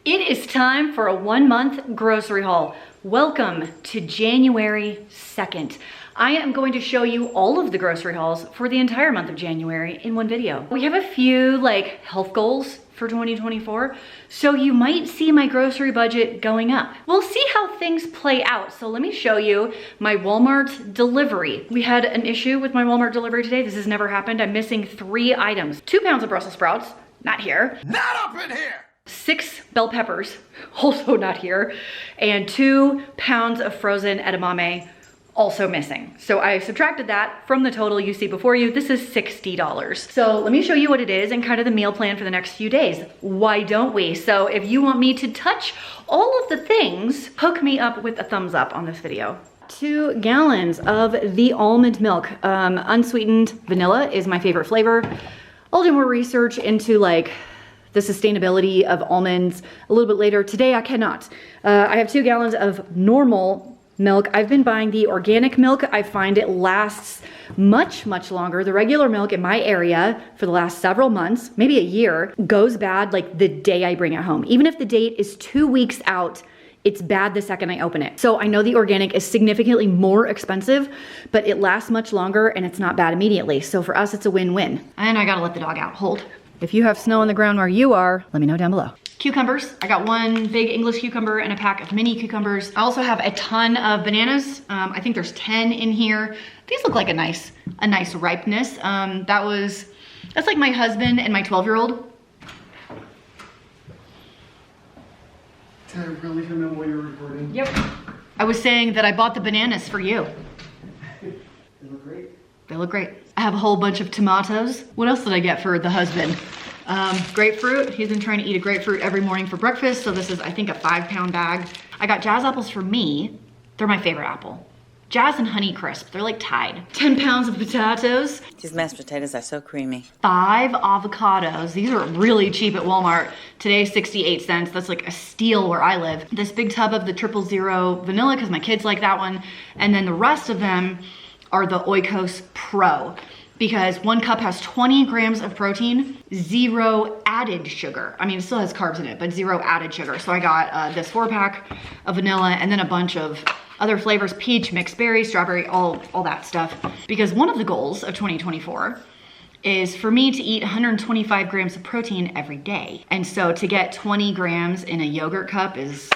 It is time for a 1-month grocery haul. Welcome to January 2nd. I am going to show you all of the grocery hauls for the entire month of January in one video. We have a few health goals for 2024, so you might see my grocery budget going up. We'll see how things play out. So let me show you my Walmart delivery. We had an issue with my Walmart delivery today. This has never happened. I'm missing 3 items. 2 pounds of Brussels sprouts, not here. Not up in here! 6 bell peppers, also not here, and 2 pounds of frozen edamame, also missing. So I subtracted that from the total you see before you. This is $60. So let me show you what it is and kind of the meal plan for the next few days. Why don't we? So if you want me to touch all of the things, hook me up with a thumbs up on this video. 2 gallons of the almond milk. Unsweetened vanilla is my favorite flavor. I'll do more research into the sustainability of almonds a little bit later. Today I cannot. I have 2 gallons of normal milk. I've been buying the organic milk. I find it lasts much longer. The regular milk in my area for the last several months, maybe a year, goes bad the day I bring it home. Even if the date is 2 weeks out, it's bad the second I open it. So I know the organic is significantly more expensive, but it lasts much longer and it's not bad immediately. So for us, it's a win-win. And I gotta let the dog out. Hold. If you have snow on the ground where you are, let me know down below. Cucumbers. I got 1 big English cucumber and a pack of mini cucumbers. I also have a ton of bananas. I think there's 10 in here. These look like a nice ripeness. That's like my husband and my 12-year-old. I really don't know what you're recording. Yep. I was saying that I bought the bananas for you. They look great. They look great. I have a whole bunch of tomatoes. What else did I get for the husband? Grapefruit. He's been trying to eat a grapefruit every morning for breakfast. So this is, I think, a 5-pound bag. I got Jazz apples for me. They're my favorite apple. Jazz and Honey Crisp. They're tied. 10 pounds of potatoes. These mashed potatoes are so creamy. 5 avocados. These are really cheap at Walmart. Today, 68 cents. That's a steal where I live. This big tub of the 000 vanilla because my kids like that one. And then the rest of them are the Oikos Pro, because 1 cup has 20 grams of protein, 0 added sugar. I mean, it still has carbs in it, but 0 added sugar. So I got this 4-pack of vanilla and then a bunch of other flavors, peach, mixed berry, strawberry, all that stuff. Because one of the goals of 2024 is for me to eat 125 grams of protein every day. And so to get 20 grams in a yogurt cup is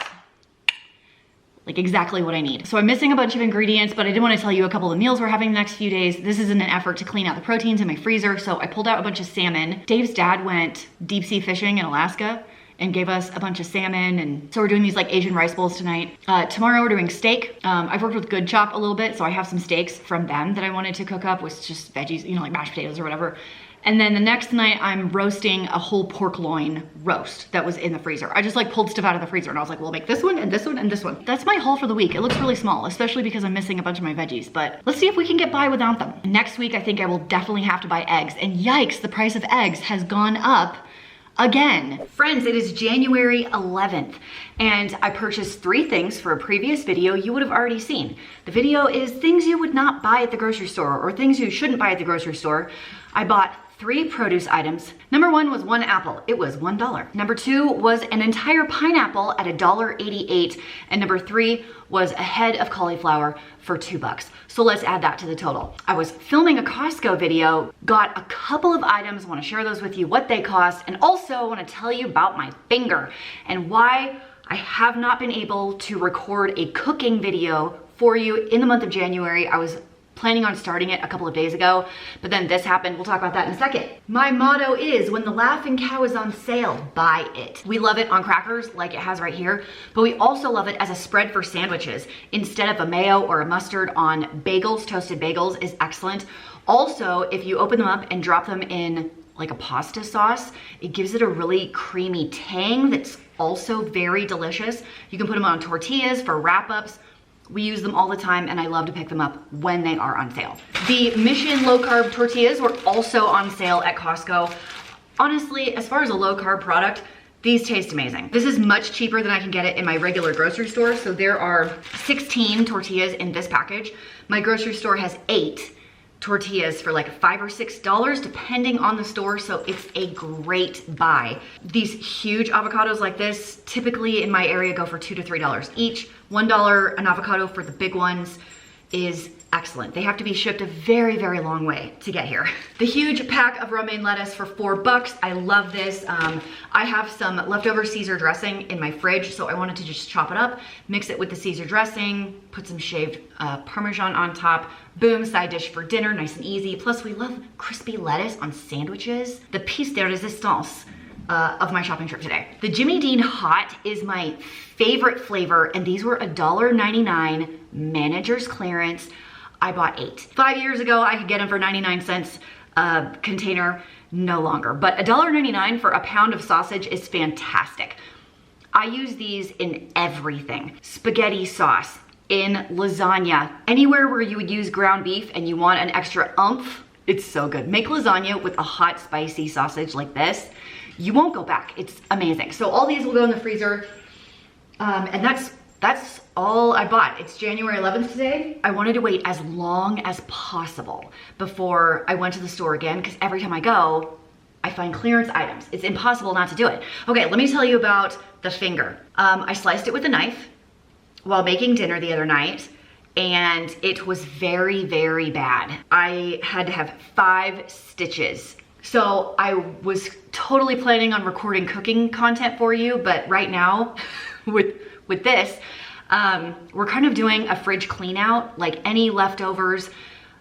exactly what I need. So I'm missing a bunch of ingredients, but I did want to tell you a couple of meals we're having the next few days. This is in an effort to clean out the proteins in my freezer. So I pulled out a bunch of salmon. Dave's dad went deep sea fishing in Alaska and gave us a bunch of salmon. And so we're doing these Asian rice bowls tonight. Tomorrow we're doing steak. I've worked with Good Chop a little bit, so I have some steaks from them that I wanted to cook up with just veggies, mashed potatoes or whatever. And then the next night I'm roasting a whole pork loin roast that was in the freezer. I just pulled stuff out of the freezer and I was like, we'll make this one and this one and this one. That's my haul for the week. It looks really small, especially because I'm missing a bunch of my veggies, but let's see if we can get by without them. Next week, I think I will definitely have to buy eggs, and yikes, the price of eggs has gone up again. Friends, it is January 11th and I purchased 3 things for a previous video you would have already seen. The video is things you would not buy at the grocery store or things you shouldn't buy at the grocery store. I bought 3 produce items. Number 1 was 1 apple. It was $1. Number 2 was an entire pineapple at $1.88. And number 3 was a head of cauliflower for $2. So let's add that to the total. I was filming a Costco video, got a couple of items, want to share those with you, what they cost, and also want to tell you about my finger and why I have not been able to record a cooking video for you in the month of January. I was planning on starting it a couple of days ago, but then this happened. We'll talk about that in a second. My motto is, when the Laughing Cow is on sale, buy it. We love it on crackers like it has right here, but we also love it as a spread for sandwiches. Instead of a mayo or a mustard on bagels, toasted bagels is excellent. Also, if you open them up and drop them in a pasta sauce, it gives it a really creamy tang that's also very delicious. You can put them on tortillas for wrap-ups. We use them all the time and I love to pick them up when they are on sale. The Mission low carb tortillas were also on sale at Costco. Honestly, as far as a low carb product, these taste amazing. This is much cheaper than I can get it in my regular grocery store. So there are 16 tortillas in this package. My grocery store has 8. tortillas for like $5 or $6 depending on the store, so it's a great buy. These huge avocados like this typically in my area go for $2 to $3 each. $1 an avocado for the big ones is excellent. They have to be shipped a very, very long way to get here. The huge pack of romaine lettuce for $4. I love this. I have some leftover Caesar dressing in my fridge, so I wanted to just chop it up, mix it with the Caesar dressing, put some shaved Parmesan on top. Boom, side dish for dinner, nice and easy. Plus we love crispy lettuce on sandwiches. The piece de resistance of my shopping trip today. The Jimmy Dean Hot is my favorite flavor, and these were $1.99 manager's clearance. I bought 8. 5 years ago, I could get them for 99 cents a container, no longer. But $1.99 for a pound of sausage is fantastic. I use these in everything. Spaghetti sauce, in lasagna, anywhere where you would use ground beef and you want an extra oomph, it's so good. Make lasagna with a hot, spicy sausage like this. You won't go back, it's amazing. So all these will go in the freezer, and that's all I bought. It's January 11th today. I wanted to wait as long as possible before I went to the store again, because every time I go, I find clearance items. It's impossible not to do it. Okay, let me tell you about the finger. I sliced it with a knife while making dinner the other night, and it was very, very bad. I had to have 5 stitches. So I was totally planning on recording cooking content for you, but right now with this, we're kind of doing a fridge clean out, like any leftovers.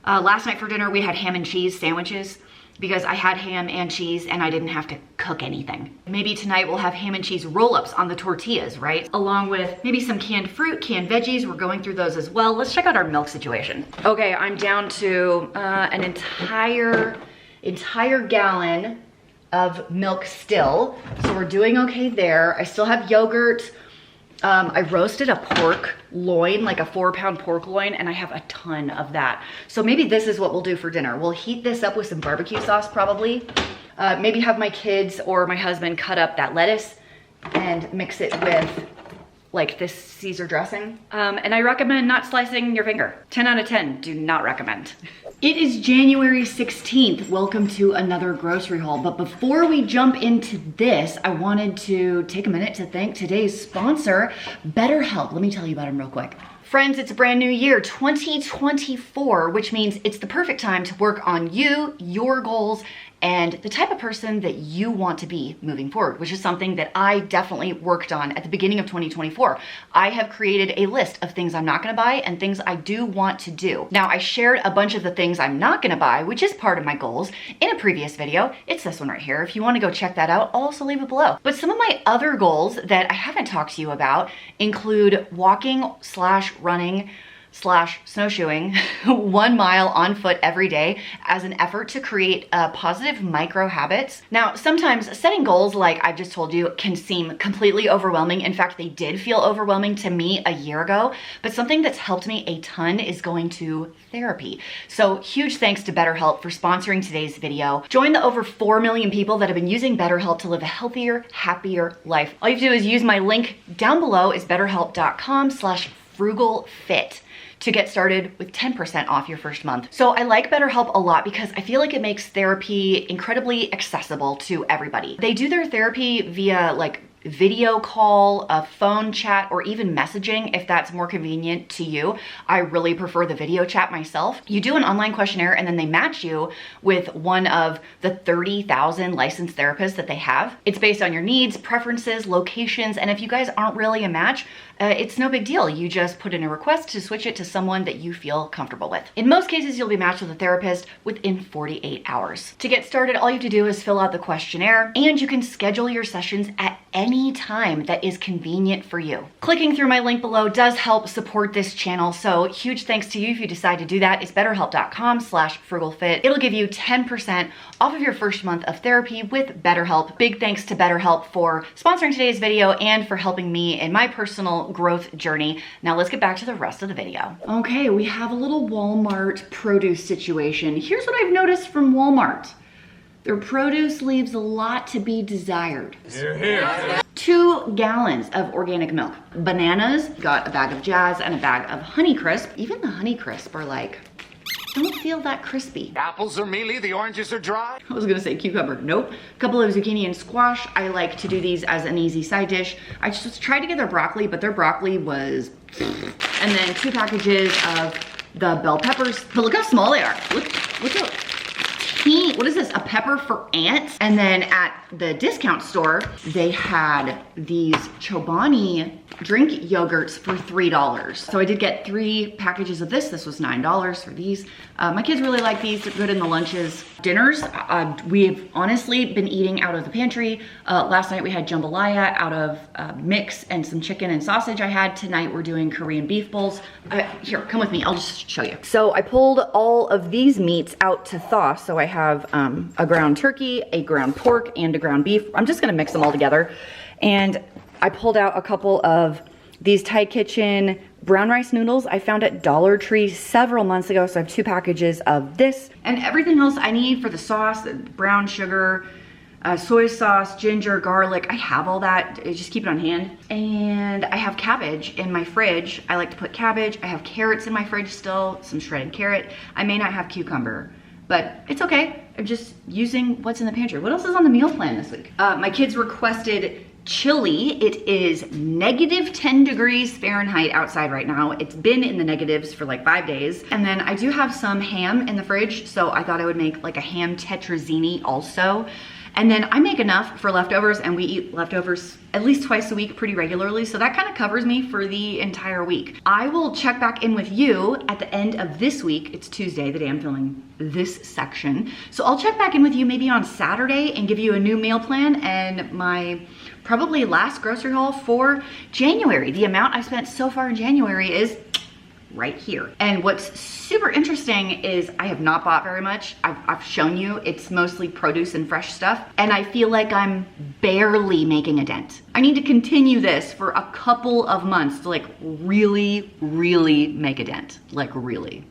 Last night for dinner, we had ham and cheese sandwiches because I had ham and cheese and I didn't have to cook anything. Maybe tonight we'll have ham and cheese roll-ups on the tortillas, right? Along with maybe some canned fruit, canned veggies. We're going through those as well. Let's check out our milk situation. Okay, I'm down to an entire gallon of milk still. So we're doing okay there. I still have yogurt. I roasted a pork loin, like a 4-pound pork loin, and I have a ton of that. So maybe this is what we'll do for dinner. We'll heat this up with some barbecue sauce probably. Maybe have my kids or my husband cut up that lettuce and mix it with like this Caesar dressing. And I recommend not slicing your finger. 10 out of 10, do not recommend. It is January 16th. Welcome to another grocery haul. But before we jump into this, I wanted to take a minute to thank today's sponsor, Betterhelp. Let me tell you about them real quick. Friends, it's a brand new year, 2024, which means it's the perfect time to work on you, your goals, and the type of person that you want to be moving forward, which is something that I definitely worked on at the beginning of 2024. I have created a list of things I'm not gonna buy and things I do want to do. Now, I shared a bunch of the things I'm not gonna buy, which is part of my goals, in a previous video. It's this one right here. If you wanna go check that out, I'll also leave it below. But some of my other goals that I haven't talked to you about include walking/running snowshoeing 1 mile on foot every day as an effort to create positive micro habits. Now, sometimes setting goals, like I've just told you, can seem completely overwhelming. In fact, they did feel overwhelming to me a year ago, but something that's helped me a ton is going to therapy. So huge thanks to Betterhelp for sponsoring today's video. Join the over 4 million people that have been using Betterhelp to live a healthier, happier life. All you have to do is use my link down below is betterhelp.com/frugalfit to get started with 10% off your first month. So I like BetterHelp a lot because I feel like it makes therapy incredibly accessible to everybody. They do their therapy via like video call, a phone chat, or even messaging if that's more convenient to you. I really prefer the video chat myself. You do an online questionnaire and then they match you with one of the 30,000 licensed therapists that they have. It's based on your needs, preferences, locations, and if you guys aren't really a match, it's no big deal. You just put in a request to switch it to someone that you feel comfortable with. In most cases, you'll be matched with a therapist within 48 hours. To get started, all you have to do is fill out the questionnaire and you can schedule your sessions at any time that is convenient for you. Clicking through my link below does help support this channel, so huge thanks to you if you decide to do that. It's betterhelp.com/frugalfit. It'll give you 10% off of your first month of therapy with BetterHelp. Big thanks to BetterHelp for sponsoring today's video and for helping me in my personal growth journey. Now let's get back to the rest of the video. Okay, we have a little Walmart produce situation. Here's what I've noticed from Walmart. Their produce leaves a lot to be desired. Hear, hear. 2 gallons of organic milk. Bananas, got a bag of Jazz and a bag of Honeycrisp. Even the Honeycrisp are like don't feel that crispy. Apples are mealy, the oranges are dry. I was gonna say cucumber, nope. A couple of zucchini and squash. I like to do these as an easy side dish. I just tried to get their broccoli, but their broccoli was, and then 2 packages of the bell peppers. But look how small they are. Look how teeny, what is this, a pepper for ants? And then at the discount store, they had these Chobani drink yogurts for $3. So I did get 3 packages of this. This was $9 for these. My kids really like these. They're good in the lunches. Dinners, we've honestly been eating out of the pantry. Last night we had jambalaya out of mix and some chicken and sausage I had. Tonight we're doing Korean beef bowls. Here, come with me, I'll just show you. So I pulled all of these meats out to thaw. So I have a ground turkey, a ground pork, and a ground beef. I'm just gonna mix them all together. And I pulled out a couple of these Thai Kitchen brown rice noodles I found at Dollar Tree several months ago. So I have 2 packages of this and everything else I need for the sauce, brown sugar, soy sauce, ginger, garlic. I have all that, just keep it on hand. And I have cabbage in my fridge. I like to put cabbage. I have carrots in my fridge still, some shredded carrot. I may not have cucumber, but it's okay. I'm just using what's in the pantry. What else is on the meal plan this week? My kids requested chili. It is -10 degrees Fahrenheit outside right now. It's been in the negatives for like 5 days. And then I do have some ham in the fridge, so I thought I would make like a ham tetrazzini also. And then I make enough for leftovers, and we eat leftovers at least twice a week pretty regularly, so that kind of covers me for the entire week. I will check back in with you at the end of this week. It's Tuesday, the day I'm filming this section. So I'll check back in with you maybe on Saturday and give you a new meal plan and my probably last grocery haul for January. The amount I spent so far in January is right here. And what's super interesting is I have not bought very much. I've shown you, it's mostly produce and fresh stuff. And I feel like I'm barely making a dent. I need to continue this for a couple of months to like really make a dent, like really.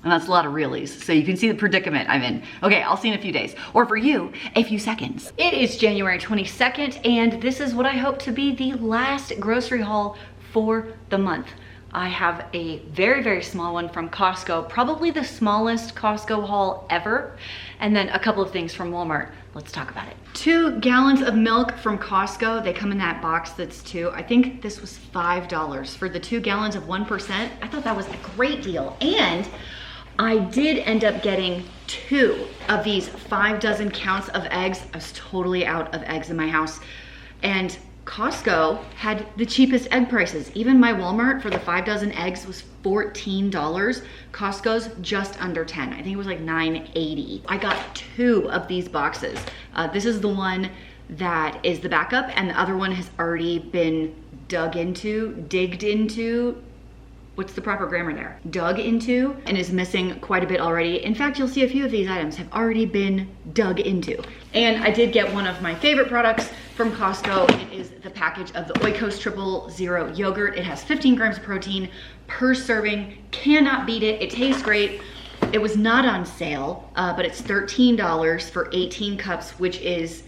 And that's a lot of reallys, so you can see the predicament I'm in. Okay, I'll see you in a few days, or for you, a few seconds. It is January 22nd, and this is what I hope to be the last grocery haul for the month. I have a very small one from Costco, probably the smallest Costco haul ever, and then a couple of things from Walmart. Let's talk about it. 2 gallons of milk from Costco. They come in that box that's 2. I think this was $5 for the 2 gallons of 1%. I thought that was a great deal. And I did end up getting 2 of these 5 dozen counts of eggs. I was totally out of eggs in my house. And Costco had the cheapest egg prices. Even my Walmart for the 5 dozen eggs was $14. Costco's just under 10. I think it was like $9.80. I got 2 of these boxes. This is the one that is the backup, and the other one has already been digged into, what's the proper grammar there? Dug into, and is missing quite a bit already. In fact, you'll see a few of these items have already been dug into. And I did get one of my favorite products from Costco. It is the package of the Oikos Triple Zero yogurt. It has 15 grams of protein per serving. Cannot beat it. It tastes great. It was not on sale, but it's $13 for 18 cups, which is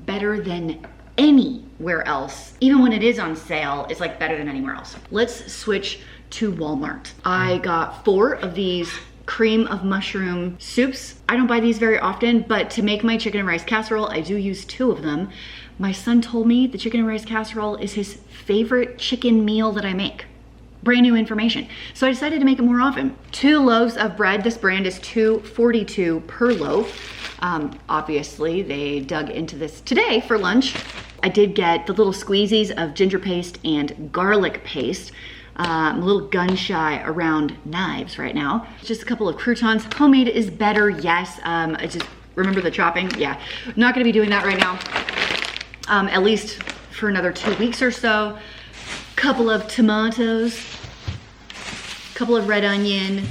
better than anywhere else. Even when it is on sale, it's like better than anywhere else. Let's switch to Walmart. I got 4 of these cream of mushroom soups. I don't buy these very often, but to make my chicken and rice casserole, I do use 2 of them. My son told me the chicken and rice casserole is his favorite chicken meal that I make. Brand new information. So I decided to make it more often. 2 loaves of bread. This brand is $2.42 per loaf. Obviously they dug into this today for lunch. I did get the little squeezies of ginger paste and garlic paste. I'm a little gun shy around knives right now. Just a couple of croutons. Homemade is better, yes. I just remember the chopping. Yeah, not gonna be doing that right now. At least for another 2 weeks or so. Couple of tomatoes, couple of red onion,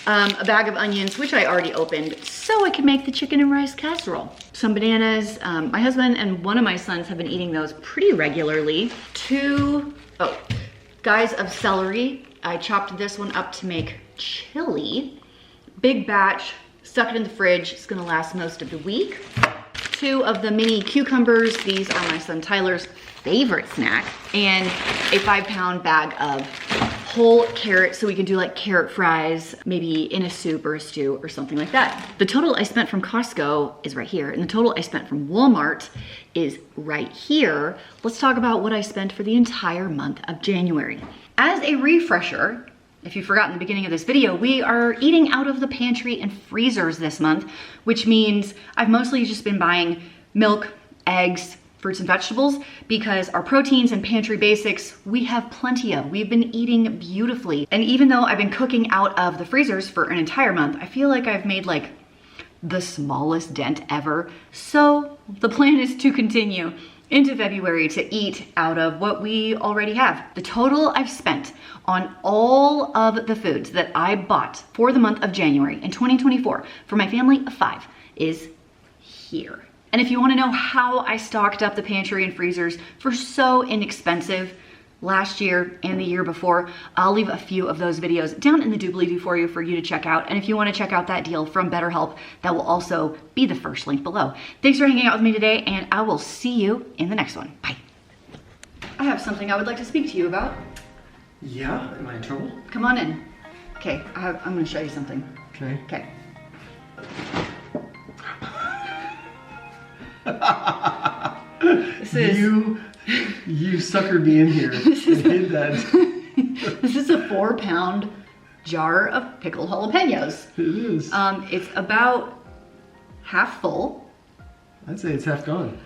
a bag of onions, which I already opened, so I could make the chicken and rice casserole. Some bananas. My husband and one of my sons have been eating those pretty regularly. 2 guys of celery. I chopped this one up to make chili. Big batch, stuck it in the fridge. It's gonna last most of the week. 2 of the mini cucumbers. These are my son Tyler's favorite snack. And a 5-pound bag of whole carrot so we can do like carrot fries, maybe in a soup or a stew or something like that. The total I spent from Costco is right here, and the total I spent from Walmart is right here. Let's talk about what I spent for the entire month of January. As a refresher, if you forgot in the beginning of this video, we are eating out of the pantry and freezers this month, which means I've mostly just been buying milk, eggs, fruits and vegetables, because our proteins and pantry basics, we have plenty of. We've been eating beautifully. And even though I've been cooking out of the freezers for an entire month, I feel like I've made like the smallest dent ever. So the plan is to continue into February to eat out of what we already have. The total I've spent on all of the foods that I bought for the month of January in 2024 for my family of 5 is here. And if you want to know how I stocked up the pantry and freezers for so inexpensive last year and the year before, I'll leave a few of those videos down in the doobly-doo for you to check out. And if you want to check out that deal from Betterhelp, that will also be the first link below. Thanks for hanging out with me today, and I will see you in the next one. Bye. I have something I would like to speak to you about. Yeah? Am I in trouble? Come on in. Okay, I'm going to show you something. Okay. Okay. This is... You suckered me in here and hid that. This is a 4-pound jar of pickled jalapenos. It is. It's about half full, I'd say it's half gone.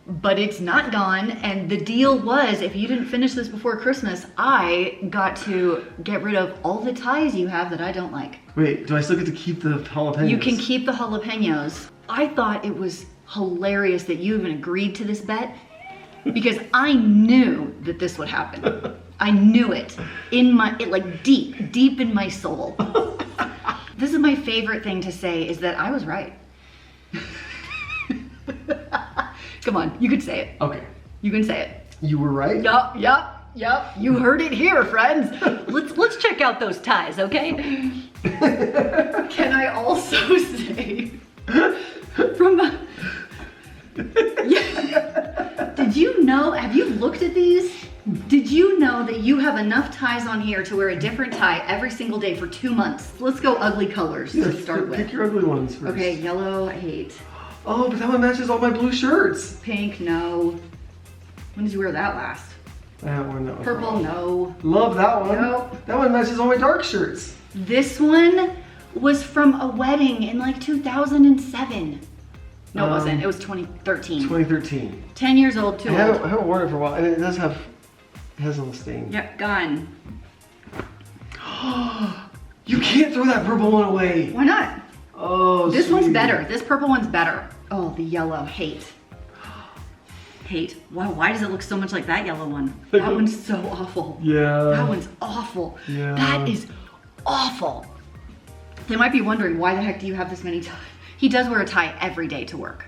but it's not gone. And the deal was, if you didn't finish this before Christmas, I got to get rid of all the ties you have that I don't like. Wait, do I still get to keep the jalapenos? You can keep the jalapenos. I thought it was hilarious that you even agreed to this bet, because I knew that this would happen. I knew it in my, like deep in my soul. This is my favorite thing to say, is that I was right. Come on, you can say it. Okay. You can say it. You were right? Yup. You heard it here, friends. Let's check out those ties, okay? Can I also say from a, did you know, have you looked at these? Did you know that you have enough ties on here to wear a different tie every single day for 2 months? Let's go ugly colors to start with. Pick your ugly ones first. Okay, yellow, I hate. Oh, but that one matches all my blue shirts. Pink, no. When did you wear that last? That one. Purple, no. Love that one. Nope. That one matches all my dark shirts. This one was from a wedding in like 2007. No, it wasn't. It was 2013. 2013. 10 years old, too I old. haven't worn it for a while, and it does have, it has a little stain. Yep, gone. You can't throw that purple one away. Why not? Oh, This one's sweetie. better. This purple one's better. Oh, the yellow, hate. Hate. Wow, why does it look so much like that yellow one? That one's so awful. Yeah. That one's awful. Yeah. That is awful. They might be wondering, why the heck do you have this many ties? He does wear a tie every day to work.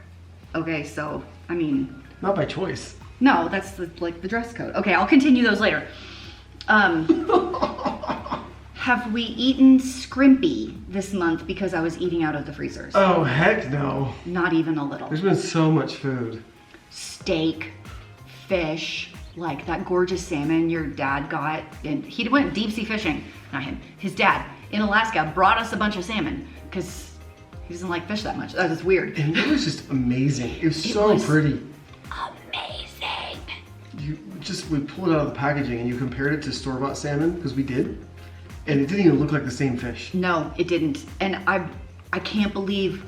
Okay, so, I mean. Not by choice. No, that's like the dress code. Okay, I'll continue those later. Have we eaten scrimpy this month because I was eating out of the freezers? Oh, heck no. Not even a little. There's been so much food. Steak, fish, like that gorgeous salmon your dad got. And he went deep sea fishing, not him, his dad in Alaska brought us a bunch of salmon because he doesn't like fish that much. That is weird. And it was just amazing. It was so was pretty. Amazing. We pulled it out of the packaging and you compared it to store-bought salmon, because we did, and it didn't even look like the same fish. No, it didn't. And I can't believe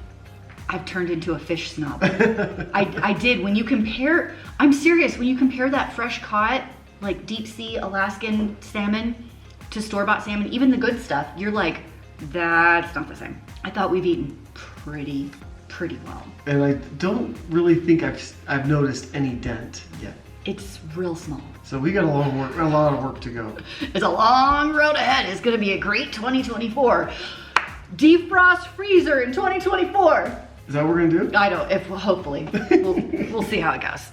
I've turned into a fish snob. I did. When you compare, I'm serious, when you compare that fresh caught, like deep sea Alaskan salmon to store-bought salmon, even the good stuff, you're like, that's not the same. I thought we've eaten pretty well. And I don't really think I've noticed any dent yet. It's real small. So we got a lot of work to go. It's a long road ahead. It's gonna be a great 2024. Defrost freezer in 2024. Is that what we're gonna do? I don't, hopefully. We'll see how it goes.